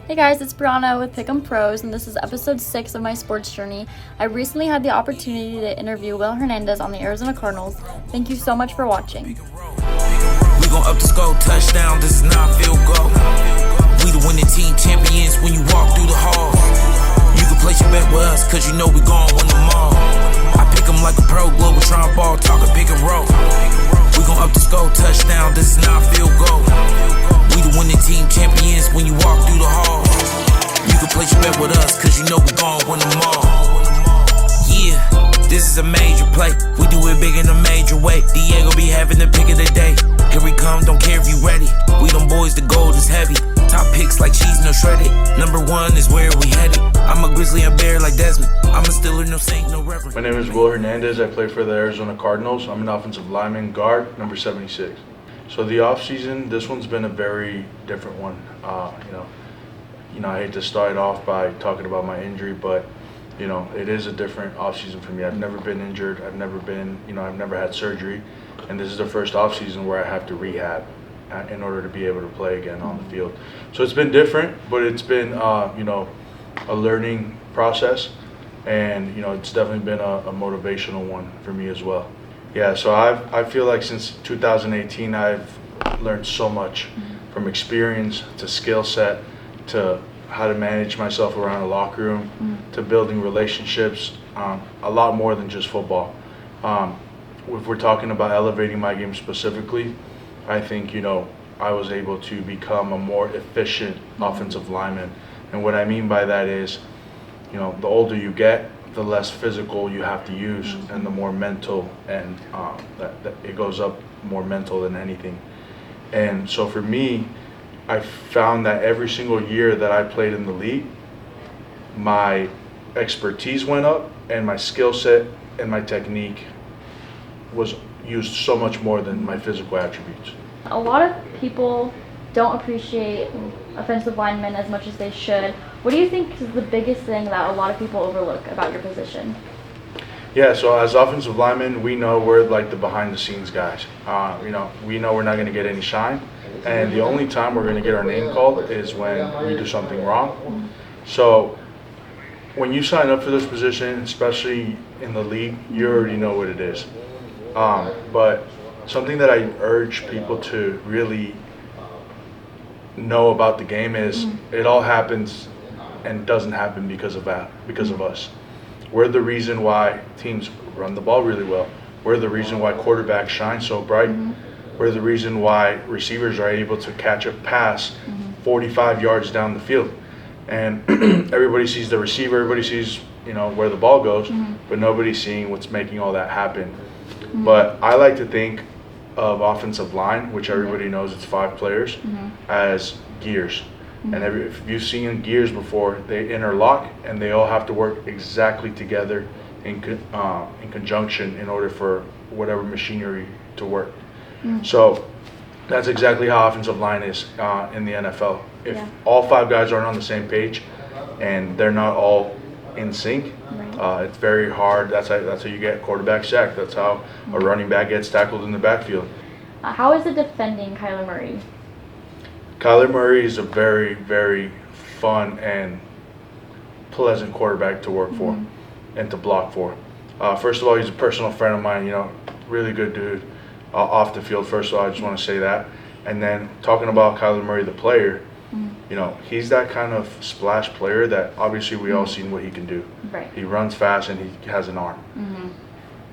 Hey guys, it's Bryanna with Pick'em Pros, and this is episode 6 of my sports journey. I recently had the opportunity to interview Will Hernandez on the Arizona Cardinals. Thank you so much for watching. We gon' up the score, touchdown, this is not field goal. We the winning team, champions when you walk through the halls. You can place your bet with us, cause you know we gon' win them all. I pick 'em like a pro, global trying ball, talking pick and roll. We gon' up the score, touchdown, this is not field goal. We the winning team, champions when you walk through the halls. You can place your bet with us, cause you know we gon' win them all. Yeah, this is a major play. We do it big in a major way. Diego be having the pick of the day. Here we come, don't care if you ready. We them boys, the gold is heavy. Top picks like cheese, no shredded. Number 1 is where we headed. I'm a grizzly and bear like Desmond. I'm a Steeler, no saint, no reverend. My name is Will Hernandez. I play for the Arizona Cardinals. I'm an offensive lineman, guard, number 76. So the off season, this one's been a very different one. I hate to start off by talking about my injury, but it is a different off season for me. I've never been injured. I've never had surgery, and this is the first off season where I have to rehab in order to be able to play again on the field. So it's been different, but it's been a learning process, and it's definitely been a motivational one for me as well. Yeah, so I feel like since 2018 I've learned so much, from experience to skill set to how to manage myself around a locker room to building relationships, a lot more than just football. If we're talking about elevating my game specifically, I think I was able to become a more efficient offensive lineman. And what I mean by that is, the older you get, the less physical you have to use, and the more mental, and that it goes up more mental than anything. And so for me, I found that every single year that I played in the league, my expertise went up, and my skill set and my technique was used so much more than my physical attributes. A lot of people don't appreciate offensive linemen as much as they should. What do you think is the biggest thing that a lot of people overlook about your position? Yeah, so as offensive linemen, we know we're like the behind-the-scenes guys. We know we're not going to get any shine, and the only time we're going to get our name called is when we do something wrong. So when you sign up for this position, especially in the league, you already know what it is. But something that I urge people to really know about the game is it all happens and doesn't happen because of us. We're the reason why teams run the ball really well. We're the reason why quarterbacks shine so bright. We're the reason why receivers are able to catch a pass 45 yards down the field. And everybody sees the receiver, everybody sees where the ball goes, but nobody's seeing what's making all that happen. But I like to think of offensive line, which everybody knows it's 5 players, as gears. And if you've seen gears before, they interlock and they all have to work exactly together in conjunction in order for whatever machinery to work. So that's exactly how offensive line is in the NFL. If all 5 guys aren't on the same page and they're not all in sync, it's very hard. That's how you get quarterback sacked. That's how a running back gets tackled in the backfield. How is it defending Kyler Murray? Kyler Murray is a very, very fun and pleasant quarterback to work for and to block for. First of all, he's a personal friend of mine, really good dude off the field. First of all, I just want to say that. And then talking about Kyler Murray, the player, he's that kind of splash player that obviously we all seen what he can do. Right. He runs fast and he has an arm.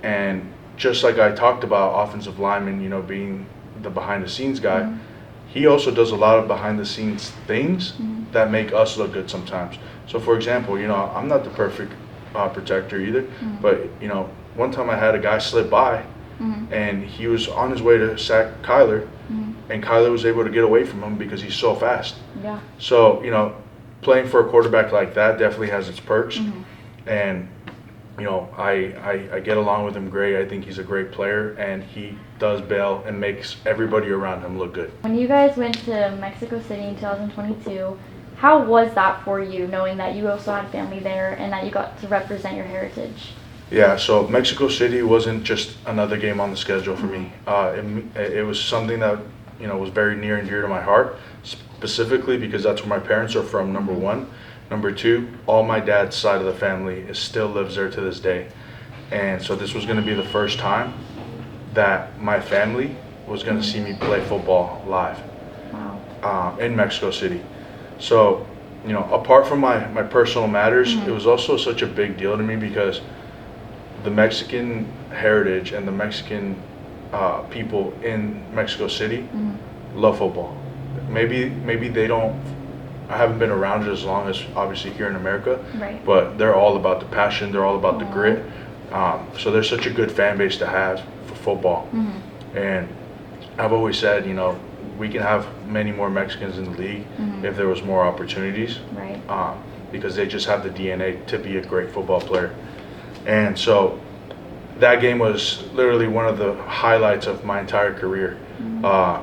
And just like I talked about offensive linemen, being the behind-the-scenes guy, he also does a lot of behind-the-scenes things that make us look good sometimes. So, for example, I'm not the perfect protector either, but, one time I had a guy slip by, and he was on his way to sack Kyler, and Kyler was able to get away from him because he's so fast. Yeah. So, playing for a quarterback like that definitely has its perks, and I get along with him great. I think he's a great player, and he does bail and makes everybody around him look good. When you guys went to Mexico City in 2022, how was that for you, knowing that you also had family there and that you got to represent your heritage? Yeah, so Mexico City wasn't just another game on the schedule for me. It was something that was very near and dear to my heart, specifically because that's where my parents are from, number one. Number two, all my dad's side of the family still lives there to this day. And so this was going to be the first time that my family was going to see me play football live. Wow. In Mexico City. So, apart from my personal matters, it was also such a big deal to me because the Mexican heritage and the Mexican people in Mexico City love football. Maybe they don't. I haven't been around it as long as obviously here in America, Right. but they're all about the passion. They're all about the grit. So they're such a good fan base to have for football. And I've always said, we can have many more Mexicans in the league if there was more opportunities, Right. because they just have the DNA to be a great football player. And so that game was literally one of the highlights of my entire career,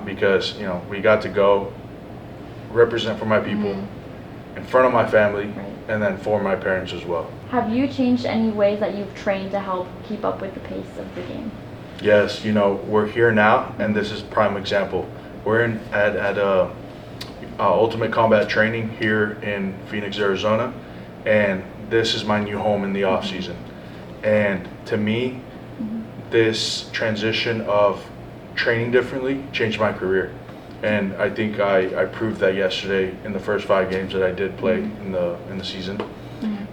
because we got to go represent for my people in front of my family, Right. and then for my parents as well. Have you changed any ways that you've trained to help keep up with the pace of the game? Yes, we're here now, and this is a prime example. We're at Ultimate Combat Training here in Phoenix, Arizona, and this is my new home in the off season. And to me, this transition of training differently changed my career. And I think I proved that yesterday in the first 5 games that I did play in the season,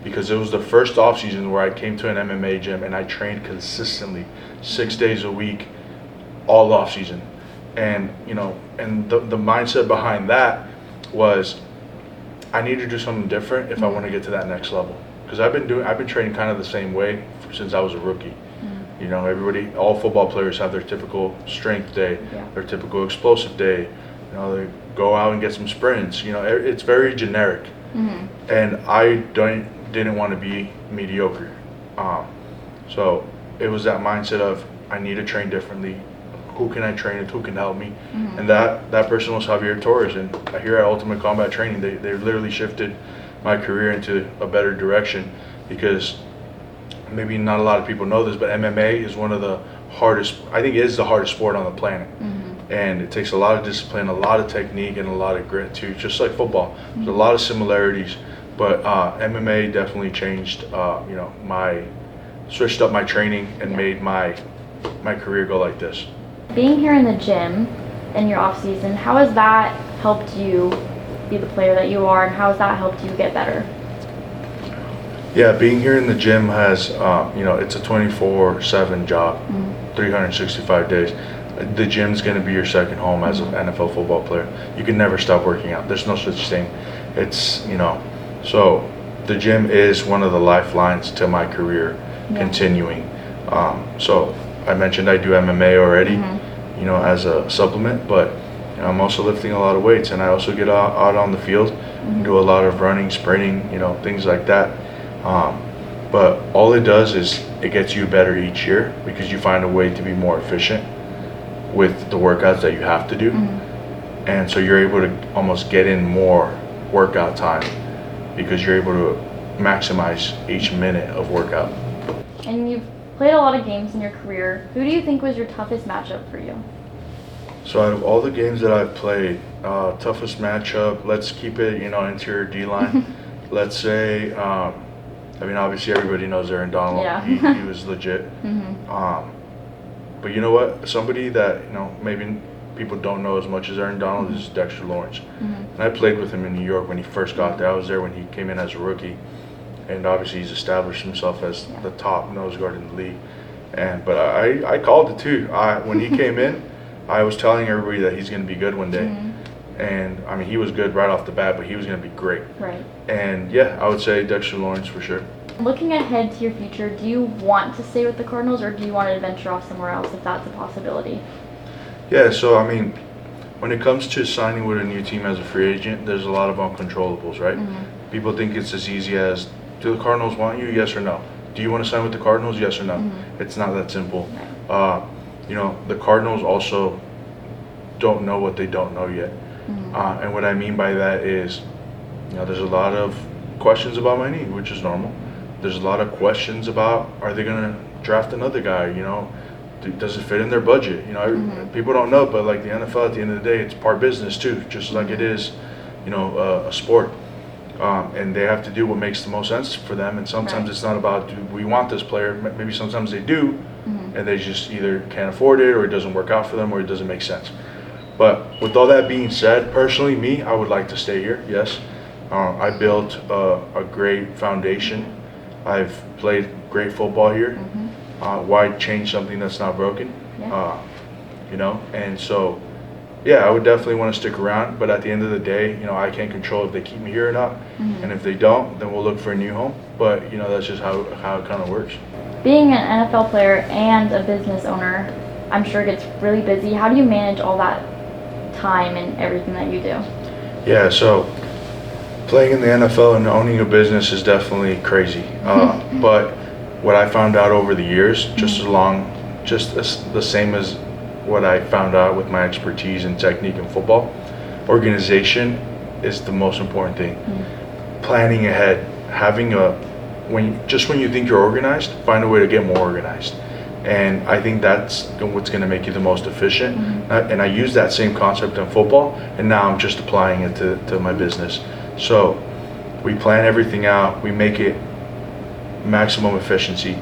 because it was the first off season where I came to an MMA gym and I trained consistently 6 days a week, all off season. And and the mindset behind that was I need to do something different if I want to get to that next level. Because I've been training kind of the same way since I was a rookie. All football players have their typical strength day, their typical explosive day. They go out and get some sprints. It's very generic, and I didn't want to be mediocre. So it was that mindset of I need to train differently. Who can I train with? Who can help me? And that person was Javier Torres. And here at Ultimate Combat Training, they literally shifted my career into a better direction, because maybe not a lot of people know this, but MMA is one of the hardest, I think it is the hardest sport on the planet. And it takes a lot of discipline, a lot of technique, and a lot of grit too, just like football. There's a lot of similarities, but MMA definitely changed, switched up my training and made my career go like this. Being here in the gym in your off season, how has that helped you be the player that you are, and how has that helped you get better? Yeah, being here in the gym has, it's a 24/7 job, 365 days. The gym's going to be your second home as an NFL football player. You can never stop working out. There's no such thing. It's, so the gym is one of the lifelines to my career continuing. So I mentioned I do MMA already, as a supplement, but I'm also lifting a lot of weights, and I also get out on the field and do a lot of running, sprinting, things like that. But all it does is it gets you better each year, because you find a way to be more efficient with the workouts that you have to do. And so you're able to almost get in more workout time, because you're able to maximize each minute of workout. And you've played a lot of games in your career. Who do you think was your toughest matchup for you? So out of all the games that I've played, toughest matchup, let's keep it, interior D-line. Let's say, obviously everybody knows Aaron Donald. Yeah. He was legit. But you know what? Somebody that, maybe people don't know as much as Aaron Donald is Dexter Lawrence. And I played with him in New York when he first got there. I was there when he came in as a rookie. And obviously he's established himself as the top nose guard in the league. But I called it too. When he came in, I was telling everybody that he's going to be good one day. And he was good right off the bat, but he was going to be great. Right. And yeah, I would say Dexter Lawrence for sure. Looking ahead to your future, do you want to stay with the Cardinals, or do you want to venture off somewhere else if that's a possibility? Yeah, so when it comes to signing with a new team as a free agent, there's a lot of uncontrollables, right? People think it's as easy as, do the Cardinals want you? Yes or no? Do you want to sign with the Cardinals? Yes or no? It's not that simple. Right. The Cardinals also don't know what they don't know yet. And what I mean by that is, there's a lot of questions about my knee, which is normal. There's a lot of questions about, are they going to draft another guy? does it fit in their budget? You know, people don't know, but like the NFL, at the end of the day, it's part business too, just like it is, you know, a sport. And they have to do what makes the most sense for them. And sometimes it's not about, do we want this player? Maybe sometimes they do, and they just either can't afford it, or it doesn't work out for them, or it doesn't make sense. But with all that being said, personally, me, I would like to stay here, yes. I built a great foundation. I've played great football here. Why change something that's not broken? You know, and so, yeah, I would definitely want to stick around. But at the end of the day, you know, I can't control if they keep me here or not. And if they don't, then we'll look for a new home. But, you know, that's just how it kind of works. Being an NFL player and a business owner, I'm sure it gets really busy. How do you manage all that time and everything that you do? Yeah, so playing in the NFL and owning a business is definitely crazy. But what I found out over the years, the same as what I found out with my expertise and technique in football, organization is the most important thing. Planning ahead, having when you think you're organized, find a way to get more organized. And I think that's what's going to make you the most efficient. And I use that same concept in football, and now I'm just applying it to my business. So we plan everything out, we make it maximum efficiency,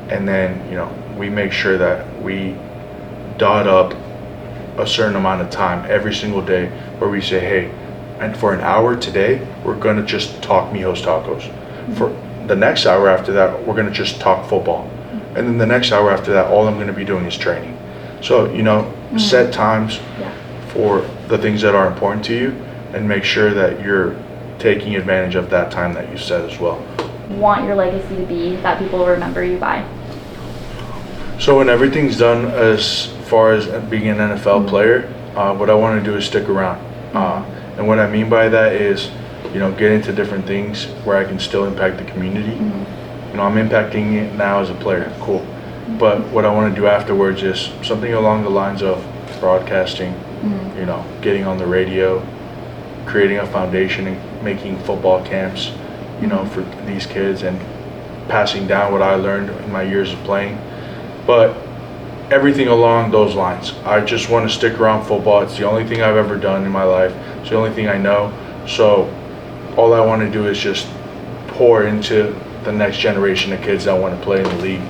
and then, you know, we make sure that we dot up a certain amount of time every single day where we say, hey, and for an hour today, we're going to just talk Mijos Tacos. For the next hour after that, we're going to just talk football. And then the next hour after that, all I'm going to be doing is training. So, you know, set times for the things that are important to you, and make sure that you're taking advantage of that time that you set as well. Want your legacy to be that people remember you by? So when everything's done as far as being an NFL player, what I want to do is stick around. And what I mean by that is, you know, get into different things where I can still impact the community. You know, I'm impacting it now as a player, cool. But what I want to do afterwards is something along the lines of broadcasting, you know, getting on the radio, creating a foundation and making football camps, you know, for these kids, and passing down what I learned in my years of playing. But everything along those lines. I just want to stick around football. It's the only thing I've ever done in my life. It's the only thing I know. So all I want to do is just pour into the next generation of kids that want to play in the league.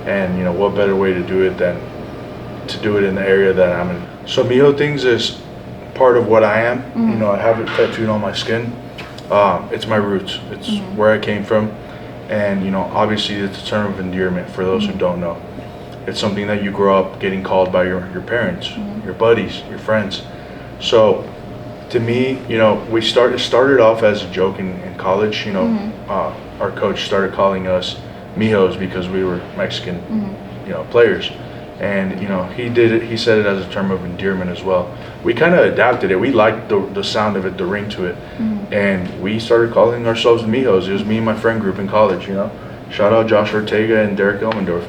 And, you know, what better way to do it than to do it in the area that I'm in. So Mijo Things is part of what I am. You know, I have it tattooed on my skin. It's my roots. It's where I came from. And, you know, obviously it's a term of endearment for those who don't know. It's something that you grow up getting called by your parents, your buddies, your friends. So to me, you know, it started off as a joke in college. You know, our coach started calling us Mijos because we were Mexican, you know, players. And, you know, he said it as a term of endearment as well. We kind of adapted it. We liked the sound of it, the ring to it. And we started calling ourselves Mijos. It was me and my friend group in college, you know. Shout out Josh Ortega and Derek Elmendorf.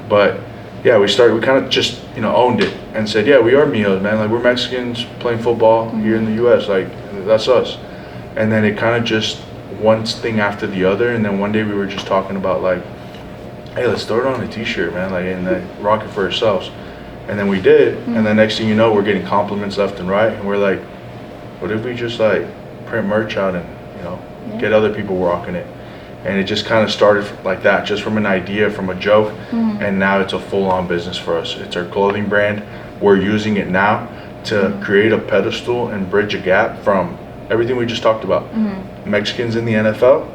But yeah, we kind of just, you know, owned it and said, yeah, we are Mijos, man. Like, we're Mexicans playing football here in the U.S. Like, that's us. And then it kind of just one thing after the other. And then one day we were just talking about, like, hey, let's throw it on a t-shirt, man, like, and rock it for ourselves. And then we did. And then next thing you know, we're getting compliments left and right. And we're like, what if we just, like, print merch out and, you know, get other people rocking it? And it just kind of started like that, just from an idea, from a joke, and now it's a full-on business for us. It's our clothing brand. We're using it now to create a pedestal and bridge a gap from everything we just talked about. Mexicans in the NFL,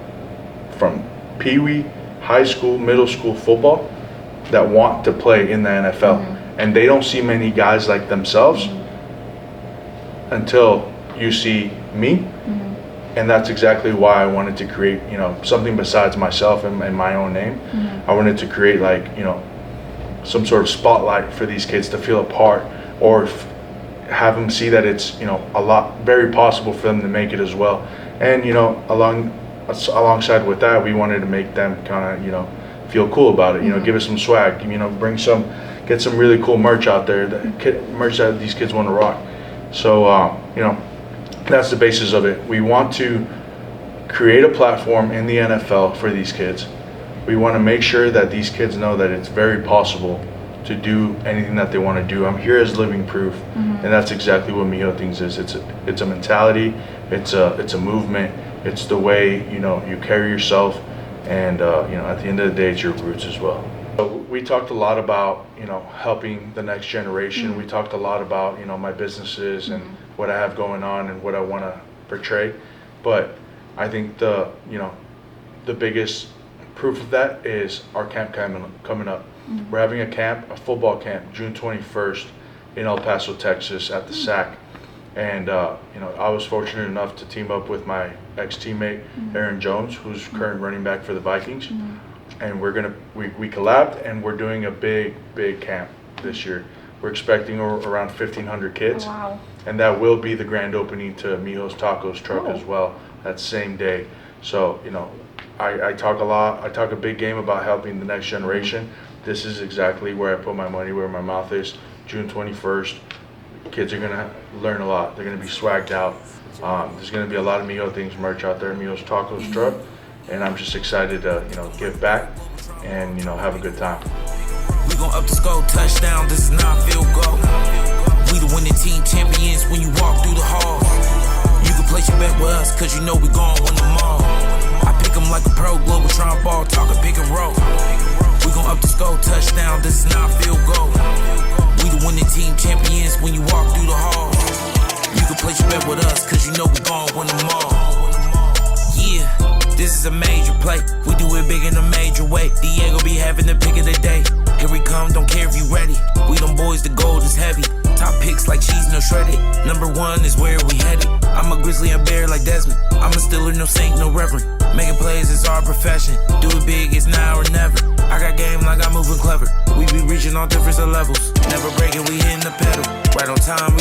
from pee-wee, high school, middle school football, that want to play in the NFL. And they don't see many guys like themselves until you see me. And that's exactly why I wanted to create, you know, something besides myself and my own name. I wanted to create, like, you know, some sort of spotlight for these kids to feel a part, or have them see that it's, you know, very possible for them to make it as well. And, you know, alongside with that, we wanted to make them kind of, you know, feel cool about it. You know, give us some swag. You know, get some really cool merch out there, merch that these kids want to rock. So, you know, that's the basis of it. We want to create a platform in the NFL for these kids we want to make sure that these kids know that it's very possible to do anything that they want to do. I'm here as living proof, and that's exactly what Mijo Things is. It's a mentality, it's a movement, it's the way you carry yourself, and at the end of the day, it's your roots as well. We talked a lot about helping the next generation. We talked a lot about my businesses and what I have going on and what I want to portray. But I think the biggest proof of that is our camp coming up. We're having a camp, a football camp, June 21st in El Paso, Texas, at the SAC. And I was fortunate enough to team up with my ex-teammate Aaron Jones, who's current running back for the Vikings. And we collabed, and we're doing a big camp this year. We're expecting around 1,500 kids. Oh, wow. And that will be the grand opening to Mijo's Tacos truck as well that same day. So I talk a lot. I talk a big game about helping the next generation. This is exactly where I put my money where my mouth is. June 21st, kids are gonna learn a lot. They're gonna be swagged out. There's gonna be a lot of Mijo Things merch out there, Mijo's Tacos truck, and I'm just excited to give back and have a good time. We gon' up the score, touchdown. This is not field goal. We the winning team, champions when you walk through the halls. You can place your bet with us, cause we gon' win them all. I pick them like a pro, global trying ball, talking pick and roll. We gon' up the score, touchdown. This is not field goal. We the winning team, champions when you walk through the halls. You can place your bet with us, cause we gon' win them all. Yeah, this is a major play. We do it big in a major way. Diego be having the pick of the day. Here we come, don't care if you ready. We them boys, the gold is heavy. Top picks like cheese, no shredded. Number one is where we headed. I'm a grizzly and bear like Desmond. I'm a Steeler, no saint, no reverend. Making plays is our profession. Do it big, it's now or never. I got game like I'm moving clever. We be reaching all different levels. Never breaking, we hitting the pedal. Right on time.